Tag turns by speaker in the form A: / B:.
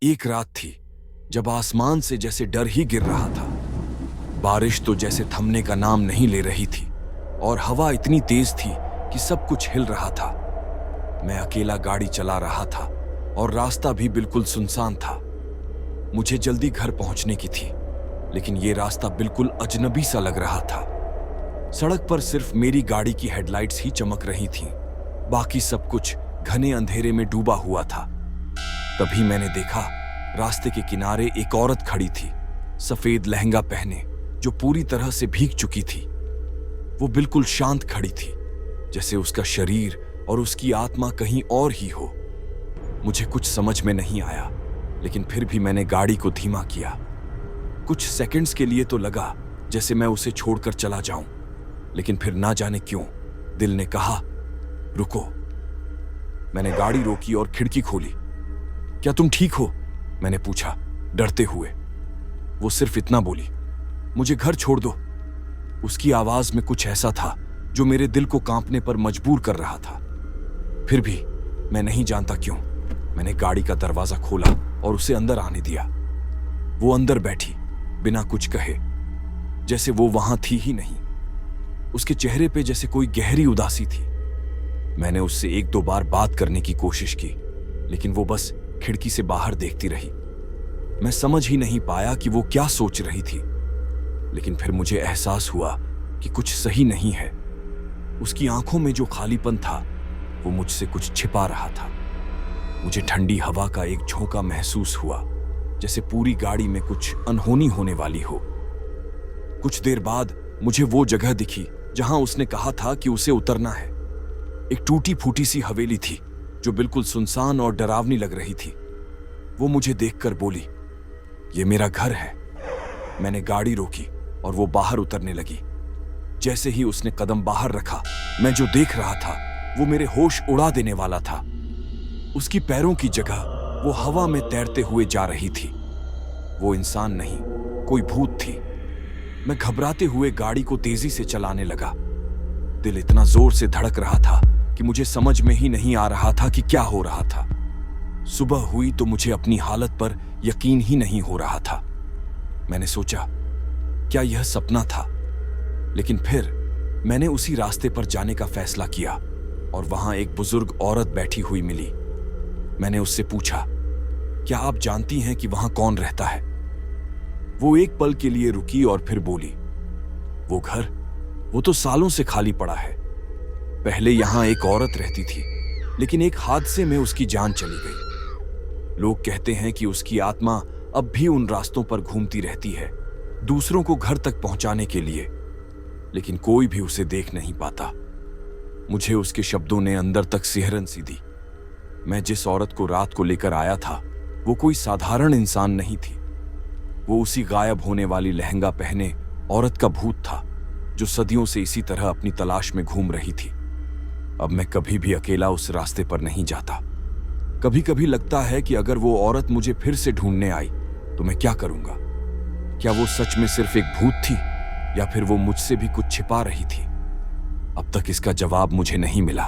A: एक रात थी जब आसमान से जैसे डर ही गिर रहा था। बारिश तो जैसे थमने का नाम नहीं ले रही थी और हवा इतनी तेज थी कि सब कुछ हिल रहा था। मैं अकेला गाड़ी चला रहा था और रास्ता भी बिल्कुल सुनसान था। मुझे जल्दी घर पहुंचने की थी, लेकिन यह रास्ता बिल्कुल अजनबी सा लग रहा था। सड़क पर सिर्फ मेरी गाड़ी की हेडलाइट्स ही चमक रही थीं। बाकी सब कुछ घने अंधेरे में डूबा हुआ था। तभी मैंने देखा रास्ते के किनारे एक औरत खड़ी थी, सफेद लहंगा पहने, जो पूरी तरह से भीग चुकी थी। वो बिल्कुल शांत खड़ी थी, जैसे उसका शरीर और उसकी आत्मा कहीं और ही हो। मुझे कुछ समझ में नहीं आया, लेकिन फिर भी मैंने गाड़ी को धीमा किया। कुछ सेकंड्स के लिए तो लगा जैसे मैं उसे छोड़कर चला जाऊं, लेकिन फिर ना जाने क्यों दिल ने कहा, रुको। मैंने गाड़ी रोकी और खिड़की खोली। क्या तुम ठीक हो? मैंने पूछा डरते हुए। वो सिर्फ इतना बोली, मुझे घर छोड़ दो। उसकी आवाज में कुछ ऐसा था जो मेरे दिल को कांपने पर मजबूर कर रहा था। फिर भी मैं नहीं जानता क्यों मैंने गाड़ी का दरवाजा खोला और उसे अंदर आने दिया। वो अंदर बैठी बिना कुछ कहे, जैसे वो वहां थी ही नहीं। उसके चेहरे पे जैसे कोई गहरी उदासी थी। मैंने उससे एक दो बार बात करने की कोशिश की, लेकिन वो बस खिड़की से बाहर देखती रही। मैं समझ ही नहीं पाया कि वो क्या सोच रही थी, लेकिन फिर मुझे एहसास हुआ कि कुछ सही नहीं है। उसकी आंखों में जो खालीपन था, वो मुझसे कुछ छिपा रहा था। मुझे ठंडी हवा का एक झोंका महसूस हुआ, जैसे पूरी गाड़ी में कुछ अनहोनी होने वाली हो। कुछ देर बाद मुझे वो जगह दिखी जहां उसने कहा था कि उसे उतरना है। एक टूटी फूटी सी हवेली थी जो बिल्कुल सुनसान और डरावनी लग रही थी। वो मुझे देखकर बोली, ये मेरा घर है। मैंने गाड़ी रोकी और वो बाहर उतरने लगी। जैसे ही उसने कदम बाहर रखा, मैं जो देख रहा था वो मेरे होश उड़ा देने वाला था। उसकी पैरों की जगह वो हवा में तैरते हुए जा रही थी। वो इंसान नहीं, कोई भूत थी। मैं घबराते हुए गाड़ी को तेजी से चलाने लगा। दिल इतना जोर से धड़क रहा था कि मुझे समझ में ही नहीं आ रहा था कि क्या हो रहा था। सुबह हुई तो मुझे अपनी हालत पर यकीन ही नहीं हो रहा था। मैंने सोचा, क्या यह सपना था? लेकिन फिर मैंने उसी रास्ते पर जाने का फैसला किया और वहां एक बुजुर्ग औरत बैठी हुई मिली। मैंने उससे पूछा, क्या आप जानती हैं कि वहां कौन रहता है? वो एक पल के लिए रुकी और फिर बोली, वो घर, वो तो सालों से खाली पड़ा है। पहले यहां एक औरत रहती थी, लेकिन एक हादसे में उसकी जान चली गई। लोग कहते हैं कि उसकी आत्मा अब भी उन रास्तों पर घूमती रहती है, दूसरों को घर तक पहुंचाने के लिए, लेकिन कोई भी उसे देख नहीं पाता। मुझे उसके शब्दों ने अंदर तक सिहरन सी दी। मैं जिस औरत को रात को लेकर आया था, वो कोई साधारण इंसान नहीं थी। वो उसी गायब होने वाली लहंगा पहने औरत का भूत था, जो सदियों से इसी तरह अपनी तलाश में घूम रही थी। अब मैं कभी भी अकेला उस रास्ते पर नहीं जाता। कभी कभी लगता है कि अगर वो औरत मुझे फिर से ढूंढने आई तो मैं क्या करूंगा? क्या वो सच में सिर्फ एक भूत थी, या फिर वो मुझसे भी कुछ छिपा रही थी? अब तक इसका जवाब मुझे नहीं मिला।